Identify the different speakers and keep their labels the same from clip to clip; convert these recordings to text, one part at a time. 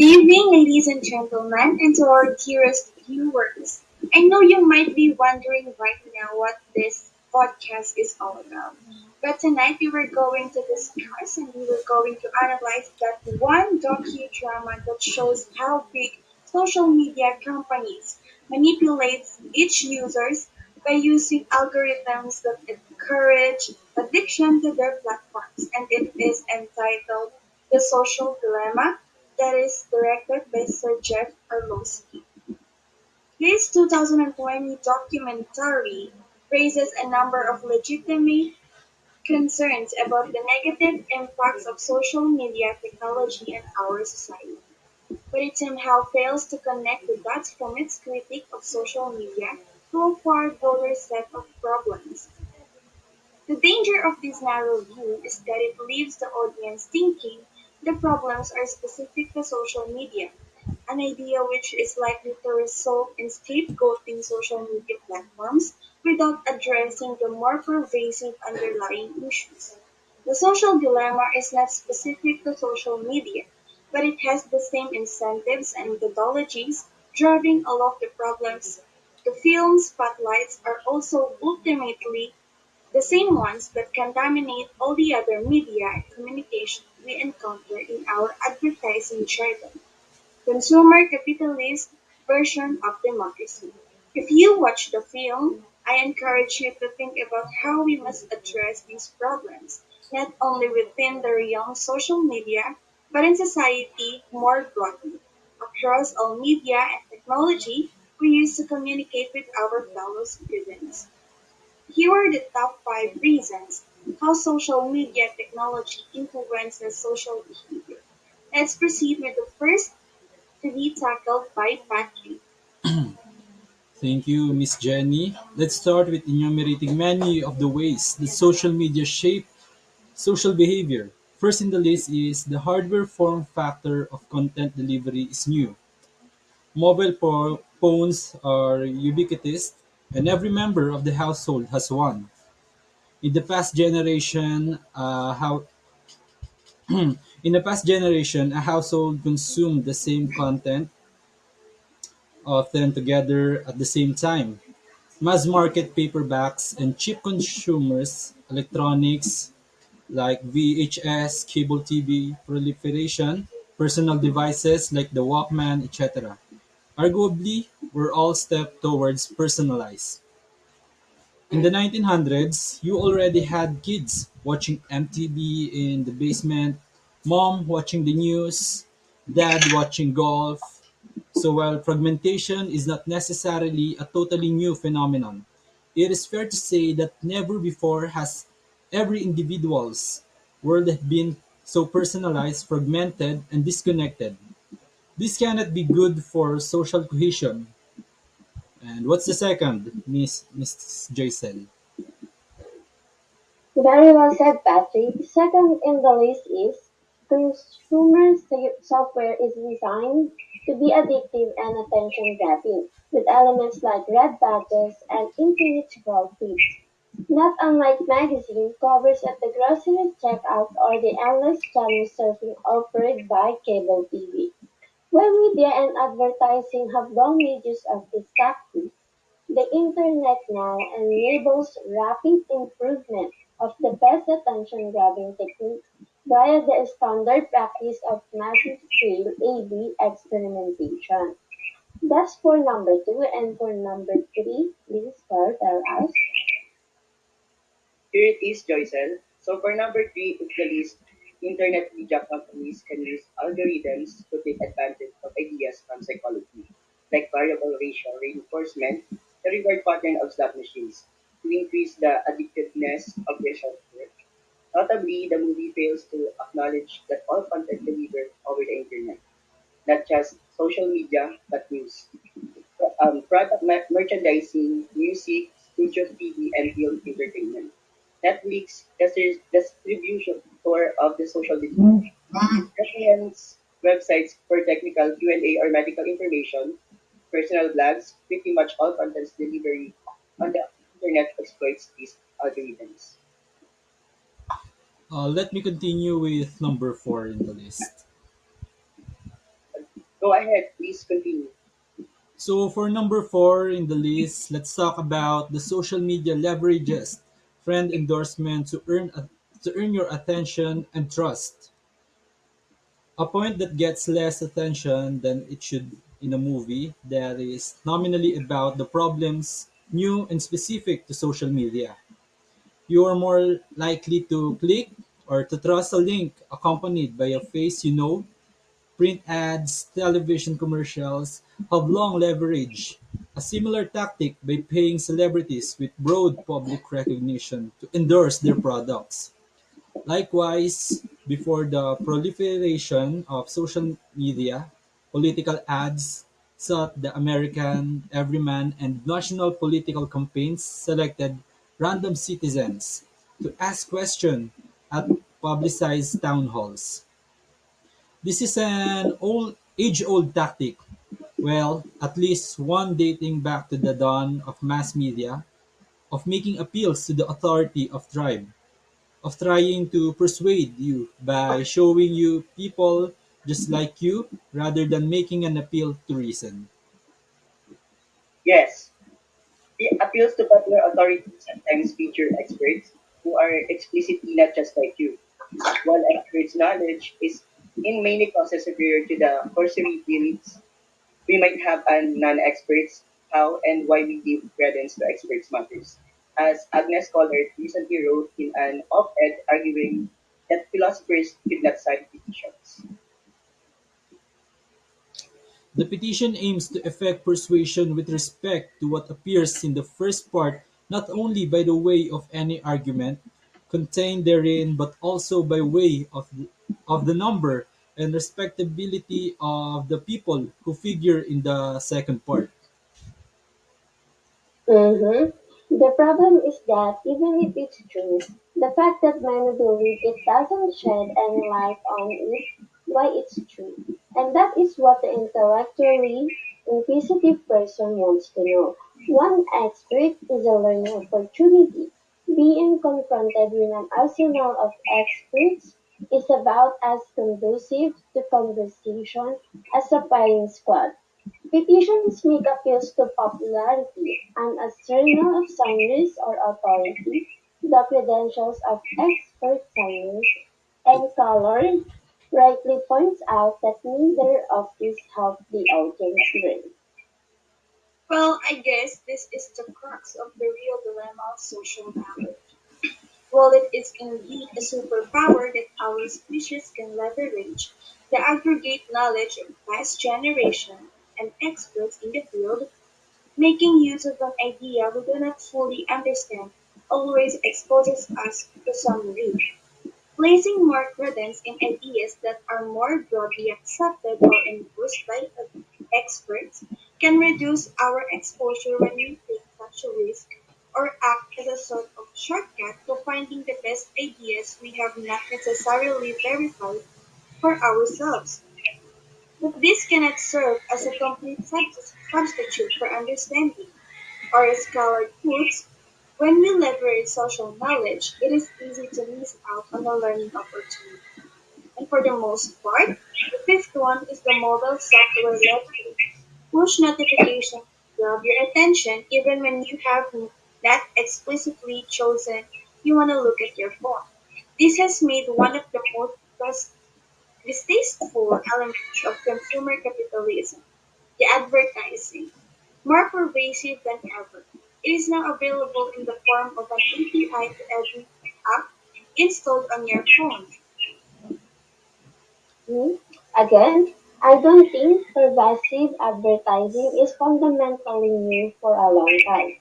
Speaker 1: Good evening, ladies and gentlemen, and to our dearest viewers. I know you might be wondering right now what this podcast is all about. But tonight we were going to discuss and we were going to analyze that one docudrama that shows how big social media companies manipulate each users by using algorithms that encourage addiction to their platforms. And it is entitled The Social Dilemma that is directed by Sir Jeff Orlowski. This 2020 documentary raises a number of legitimate concerns about the negative impacts of social media technology on our society, but it somehow fails to connect the dots from its critique of social media to a far broader set of problems. The danger of this narrow view is that it leaves the audience thinking the problems are specific to social media, an idea which is likely to result in scapegoating social media platforms without addressing the more pervasive underlying issues. The social dilemma is not specific to social media, but it has the same incentives and methodologies driving all of the problems. The film spotlights are also ultimately the same ones that contaminate all the other media and communication we encounter in our advertising-driven, consumer capitalist version of democracy. If you watch the film, I encourage you to think about how we must address these problems, not only within the realm of social media, but in society more broadly, across all media and technology we use to communicate with our fellow citizens. Here are the top 5 reasons how social media technology influences social behavior. Let's proceed with the first to be tackled by Patrick.
Speaker 2: Thank you, Miss Jenny. Let's start with enumerating many of the ways that social media shape social behavior. First in the list is the hardware form factor of content delivery is new. Phones are ubiquitous, and every member of the household has one. In the past generation, how in the past generation, a household consumed the same content, often together at the same time. Mass market paperbacks and cheap consumers electronics like VHS, cable TV proliferation, personal devices like the Walkman, etc. Arguably, we're all step towards personalized. In the 1900s, you already had kids watching MTV in the basement, mom watching the news, dad watching golf. So while fragmentation is not necessarily a totally new phenomenon, it is fair to say that never before has every individual's world been so personalized, fragmented, and disconnected. This cannot be good for social cohesion. And what's the second, Miss Jaisel?
Speaker 3: Very well said, Patrick. Second in the list is consumer software is designed to be addictive and attention grabbing, with elements like red badges and infinite scroll feeds. Not unlike magazine covers at the grocery checkout or the endless channel surfing offered by cable TV. While media and advertising have long made use of this tactic, the Internet now enables rapid improvement of the best attention-grabbing techniques via the standard practice of massive-scale A/B experimentation. That's for number two, and for number three, please Carl, tell us.
Speaker 4: Here it is, Joycel. So for number three of the list, internet media companies can use algorithms to take advantage of ideas from psychology, like variable racial reinforcement, the reward pattern of slot machines, to increase the addictiveness of their software. Notably, the movie fails to acknowledge that all content delivered over the internet, not just social media, but news, product merchandising, music, studio TV, and film entertainment. Netflix distribution tour of the social media. Reference websites for technical Q&A or medical information, personal blogs, pretty much all contents delivery on the internet exploits these algorithms.
Speaker 2: Let me continue with number four in the list.
Speaker 4: Go ahead, please continue.
Speaker 2: So for number 4 in the list, let's talk about the social media leverages friend endorsement to earn your attention and trust. A point that gets less attention than it should in a movie that is nominally about the problems new and specific to social media. You are more likely to click or to trust a link accompanied by a face you know. Print ads, television commercials have long leveraged a similar tactic by paying celebrities with broad public recognition to endorse their products. Likewise, before the proliferation of social media, political ads sought the American everyman and national political campaigns selected random citizens to ask questions at publicized town halls. This is an age-old tactic, well, at least one dating back to the dawn of mass media, of making appeals to the authority of tribe, of trying to persuade you by showing you people just like you rather than making an appeal to reason.
Speaker 4: Yes, the appeals to popular authority sometimes feature experts who are explicitly not just like you. While experts' knowledge is in many cases superior to the cursory beliefs we might have on non-experts, how and why we give credence to experts matters. As Agnes Collard recently wrote in an op-ed arguing that philosophers could not sign petitions.
Speaker 2: The petition aims to effect persuasion with respect to what appears in the first part not only by the way of any argument contained therein but also by way of the number and respectability of the people who figure in the second part.
Speaker 3: The problem is that even if it's true, the fact that many believe it doesn't shed any light on it, why it's true. And that is what the intellectually inquisitive person wants to know. One expert is a learning opportunity. Being confronted with an arsenal of experts is about as conducive to conversation as a firing squad. Petitions make appeals to popularity, and as journal of signers or authority, the credentials of expert signers and Colored rightly points out that neither of these help the audience learn.
Speaker 1: Well, I guess this is the crux of the real dilemma of social knowledge. While it is indeed a superpower that our species can leverage, the aggregate knowledge of past generations and experts in the field, making use of an idea we do not fully understand, always exposes us to some risk. Placing more credence in ideas that are more broadly accepted or endorsed by experts can reduce our exposure when we take such a risk or act as a sort of shortcut to finding the best ideas we have not necessarily verified for ourselves. But this cannot serve as a complete substitute for understanding. Or as Coward puts, when we leverage social knowledge, it is easy to miss out on a learning opportunity. And for the most part, the fifth one is the mobile software leverage. Push notifications grab your attention even when you have not explicitly chosen you want to look at your phone. This has made one of the most distasteful elements of consumer capitalism, the advertising, more pervasive than ever. It is now available in the form of an API to every app installed on your phone.
Speaker 3: Hmm? Again, I don't think pervasive advertising is fundamentally new for a long time.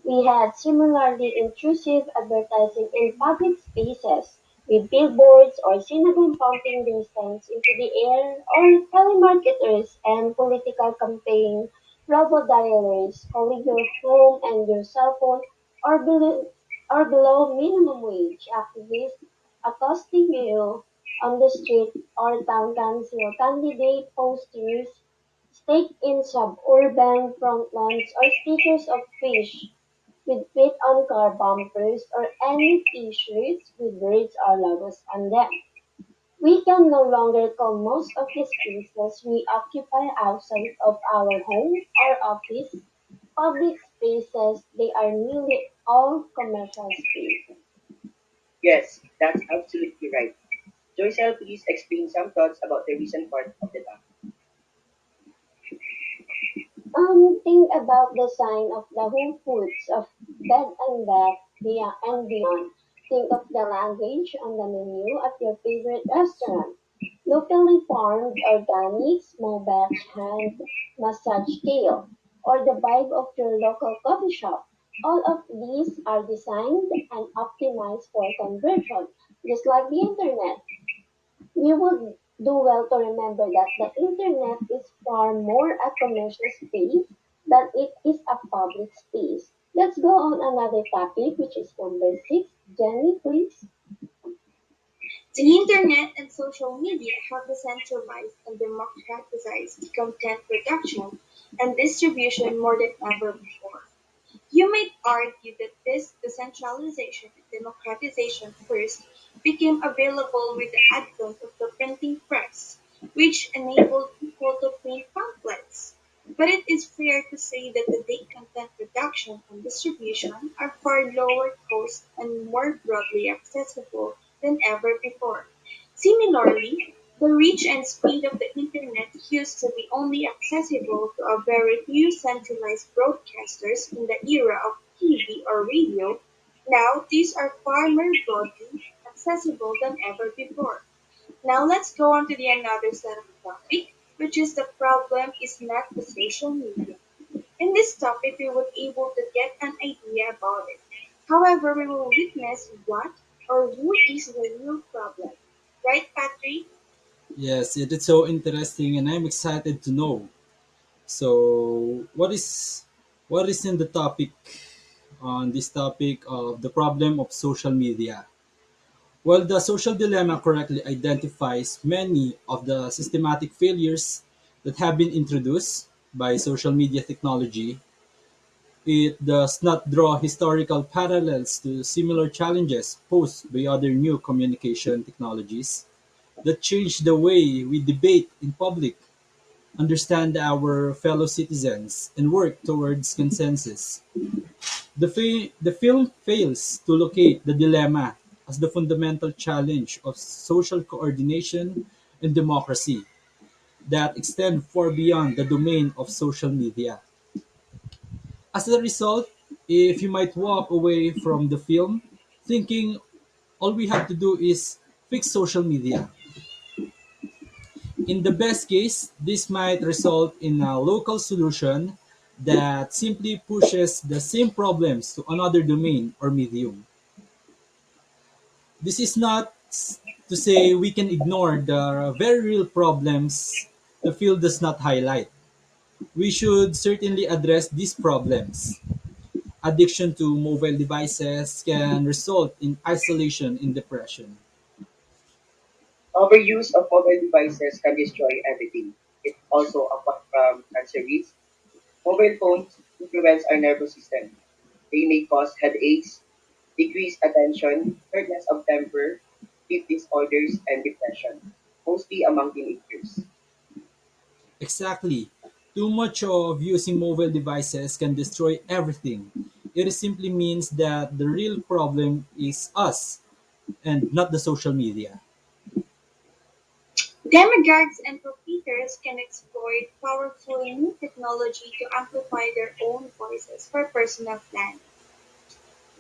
Speaker 3: We had similarly intrusive advertising in public spaces, with billboards or cinnamon pumping their scents into the air, or telemarketers and political campaign robo-dialers calling your home and your cell phone, or below minimum wage activists accosting you on the street, or town council candidate posters staked in suburban front lawns, or stickers of fish with fit on car bumpers, or any t-shirts with words or logos on them. We can no longer call most of the spaces we occupy outside of our home or office public spaces. They are nearly all commercial spaces.
Speaker 4: Yes, that's absolutely right. Joycel, please explain some thoughts about the recent part of the dam.
Speaker 3: Think about the sign of the Whole Foods of Bed and Bath and beyond. Think of the language on the menu at your favorite restaurant. Locally farmed, organic, small batch hand massage kale, or the vibe of your local coffee shop. All of these are designed and optimized for conversion, just like the internet. We would do well to remember that the internet is far more a commercial space than it is a public space. Let's go on another topic, which is number six. Jenny, please.
Speaker 1: The internet and social media have decentralized and democratized content production and distribution more than ever before. You might argue that this decentralization and democratization first became available with the advent of the printing press, which enabled people to print pamphlets. But it is fair to say that today content production and distribution are far lower cost and more broadly accessible than ever before. Similarly, the reach and speed of the internet used to be only accessible to a very few centralized broadcasters in the era of TV or radio. Now these are far more broadly accessible than ever before. Now let's go on to the another set of topic, which is the problem is not the social media. In this topic, we will able to get an idea about it. However, we will witness what or who is the real problem. Right, Patrick?
Speaker 2: Yes, it is so interesting, and I'm excited to know. So, what is in the topic on this topic of the problem of social media? Well, the social dilemma correctly identifies many of the systematic failures that have been introduced by social media technology. It does not draw historical parallels to similar challenges posed by other new communication technologies that change the way we debate in public, understand our fellow citizens, and work towards consensus. The film fails to locate the dilemma as the fundamental challenge of social coordination and democracy that extend far beyond the domain of social media. As a result, if you might walk away from the film thinking all we have to do is fix social media, in the best case, this might result in a local solution that simply pushes the same problems to another domain or medium. This is not to say we can ignore the very real problems the field does not highlight. We should certainly address these problems. Addiction to mobile devices can result in isolation and depression.
Speaker 4: Overuse of mobile devices can destroy everything. It also, apart from cancer risk, mobile phones influence our nervous system. They may cause headaches, decreased attention, shortness of temper, sleep disorders, and depression, mostly among teenagers.
Speaker 2: Exactly. Too much of using mobile devices can destroy everything. It simply means that the real problem is us and not the social media.
Speaker 1: Demagogues and profiteers can exploit powerful new technology to amplify their own voices for personal gain.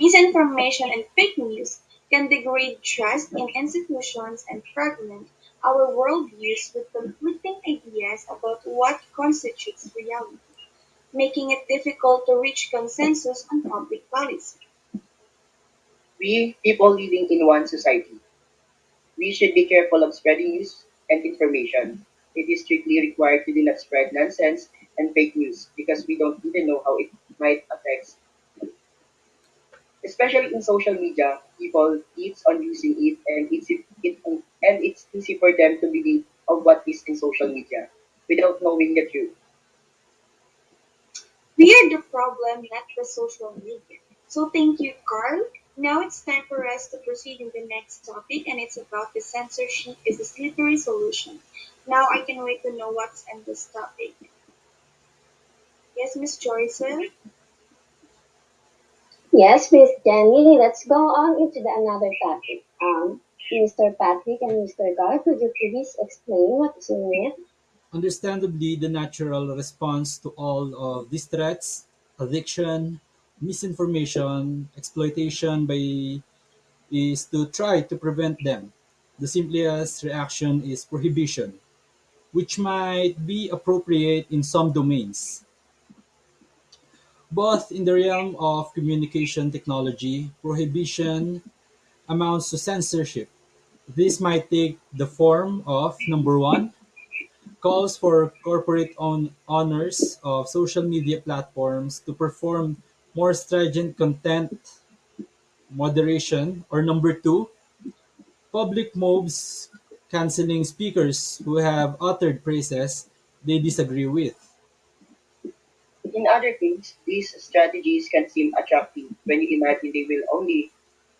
Speaker 1: Misinformation and fake news can degrade trust in institutions and fragment our worldviews with conflicting ideas about what constitutes reality, making it difficult to reach consensus on public policy.
Speaker 4: We, people living in one society, we should be careful of spreading news and information. It is strictly required to do not spread nonsense and fake news because we don't even know how it might affect. Especially in social media, people keeps on using it, and it's easy for them to believe of what is in social media without knowing the truth.
Speaker 1: We are the problem, not the social media. So thank you, Carl. Now it's time for us to proceed in the next topic, and it's about the censorship is a slippery solution. Now I can wait to know what's in this topic. Yes, Miss Joyce?
Speaker 3: Yes, Miss Jenny, let's go on into the another topic. Mr. Patrick and Mr. Gar, could you please explain what is in it?
Speaker 2: Understandably, the natural response to all of these threats, addiction, misinformation, exploitation by is to try to prevent them. The simplest reaction is prohibition, which might be appropriate in some domains. But in the realm of communication technology, prohibition amounts to censorship. This might take the form of number one, calls for corporate owners of social media platforms to perform more stringent content moderation, or number two, public mobs canceling speakers who have uttered praises they disagree with.
Speaker 4: In other cases, these strategies can seem attractive when you imagine they will only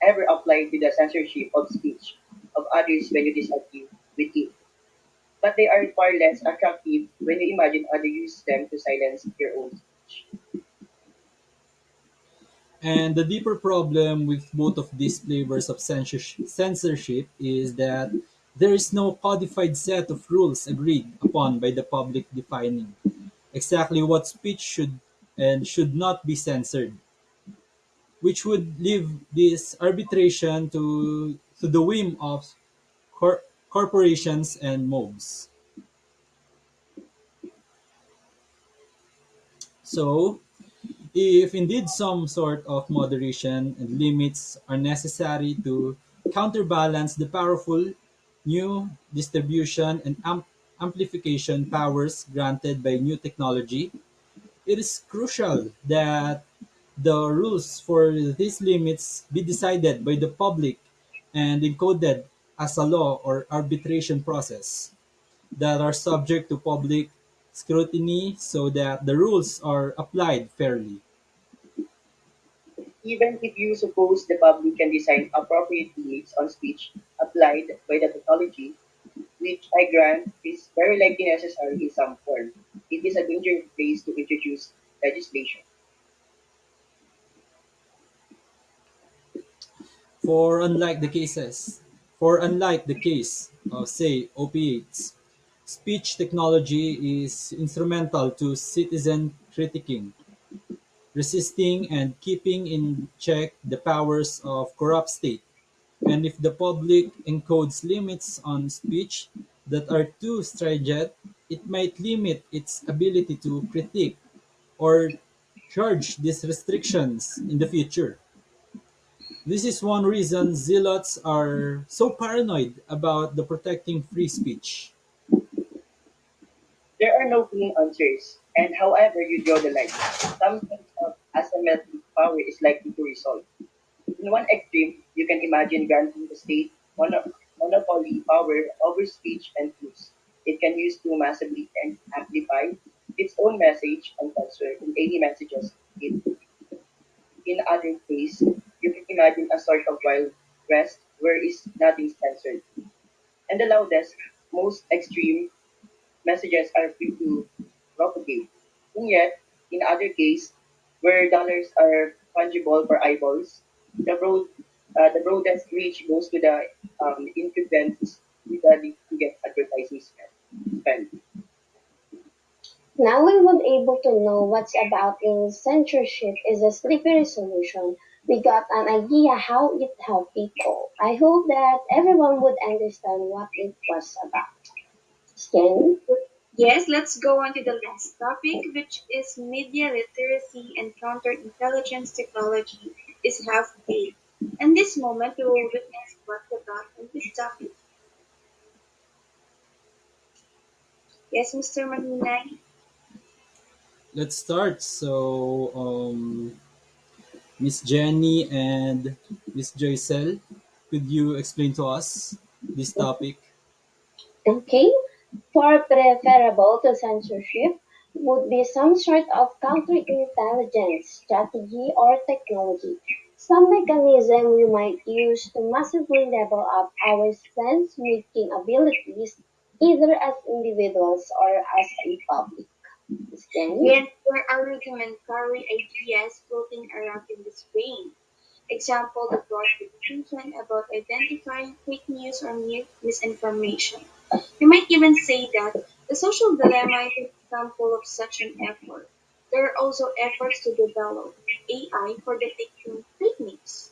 Speaker 4: ever apply to the censorship of speech of others when you disagree with it. But they are far less attractive when you imagine others use them to silence your own speech.
Speaker 2: And the deeper problem with both of these flavors of censorship is that there is no codified set of rules agreed upon by the public defining exactly what speech should and should not be censored, which would leave this arbitration to the whim of corporations and mobs. So, if indeed some sort of moderation and limits are necessary to counterbalance the powerful new distribution and amplification powers granted by new technology, it is crucial that the rules for these limits be decided by the public and encoded as a law or arbitration process that are subject to public scrutiny so that the rules are applied fairly.
Speaker 4: Even if you suppose the public can design appropriate limits on speech applied by the technology, which I grant is very likely necessary in some form, it is a dangerous place to introduce legislation.
Speaker 2: For unlike the cases, for unlike the case of say opiates, speech technology is instrumental to citizen critiquing, resisting and keeping in check the powers of corrupt state. And if the public encodes limits on speech that are too stringent, it might limit its ability to critique or charge these restrictions in the future. This is one reason zealots are so paranoid about the protecting free speech.
Speaker 4: There are no clean answers, and however you draw the line, some sense of asymmetric power is likely to resolve. In one extreme, you can imagine granting the state monopoly power over speech and news. It can use to massively amplify its own message and censor in any messages it. In other case, you can imagine a sort of wild west where is nothing censored. And the loudest, most extreme messages are free to propagate. And yet, in other case, where dollars are fungible for eyeballs, the broadest reach goes to the incumbents with the biggest advertising spend.
Speaker 3: Now we would able to know what's about in censorship is a slippery solution. We got an idea how it helped people. I hope that everyone would understand what it was about. Jenny?
Speaker 1: Yes, let's go on to the last topic, which is media literacy and counterintelligence technology is half baked. In this moment, we will witness what the about in this topic. Yes, Mr. Maninay?
Speaker 2: Let's start. So, Miss Jenny and Miss Joycel, could you explain to us this topic?
Speaker 3: Okay. For preferable to censorship would be some sort of counterintelligence strategy or technology. Some mechanism we might use to massively level up our sense-making abilities, either as individuals or as a public. Miss Jenny?
Speaker 1: Yet there are rudimentary ideas floating around in this vein. Example, the broad discussion about identifying fake news or misinformation. You might even say that the social dilemma is an example of such an effort. There are also efforts to develop AI for detecting fake news.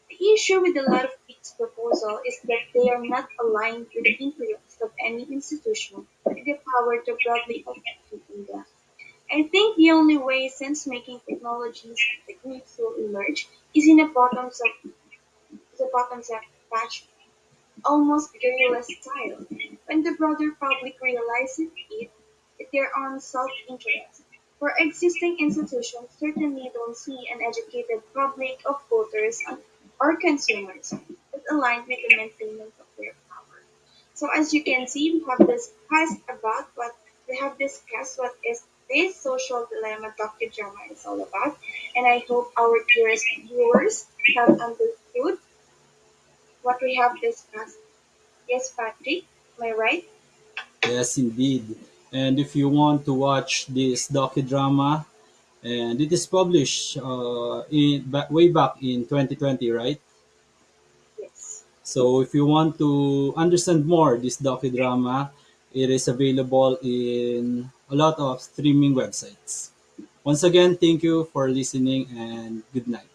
Speaker 1: The issue with a lot of these proposals is that they are not aligned with the interests of any institution with the power to broadly execute on them. I think the only way sense-making technologies and techniques will emerge is in a bottoms-up fashion, almost guerrilla style, when the broader public realizes their own self-interest. For existing institutions certainly don't see an educated public of voters or consumers as aligned with the maintenance of their power. So as you can see, we have discussed what is this social dilemma docudrama is all about, and I hope our dearest viewers have understood what we have discussed. Yes, Patrick, am I right?
Speaker 2: Yes, indeed. And if you want to watch this docudrama, and it is published way back in 2020, right?
Speaker 1: Yes.
Speaker 2: So if you want to understand more this docudrama, it is available in a lot of streaming websites. Once again, thank you for listening and good night.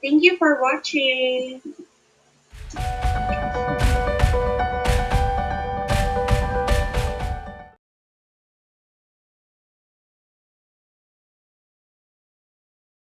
Speaker 1: Thank you for watching.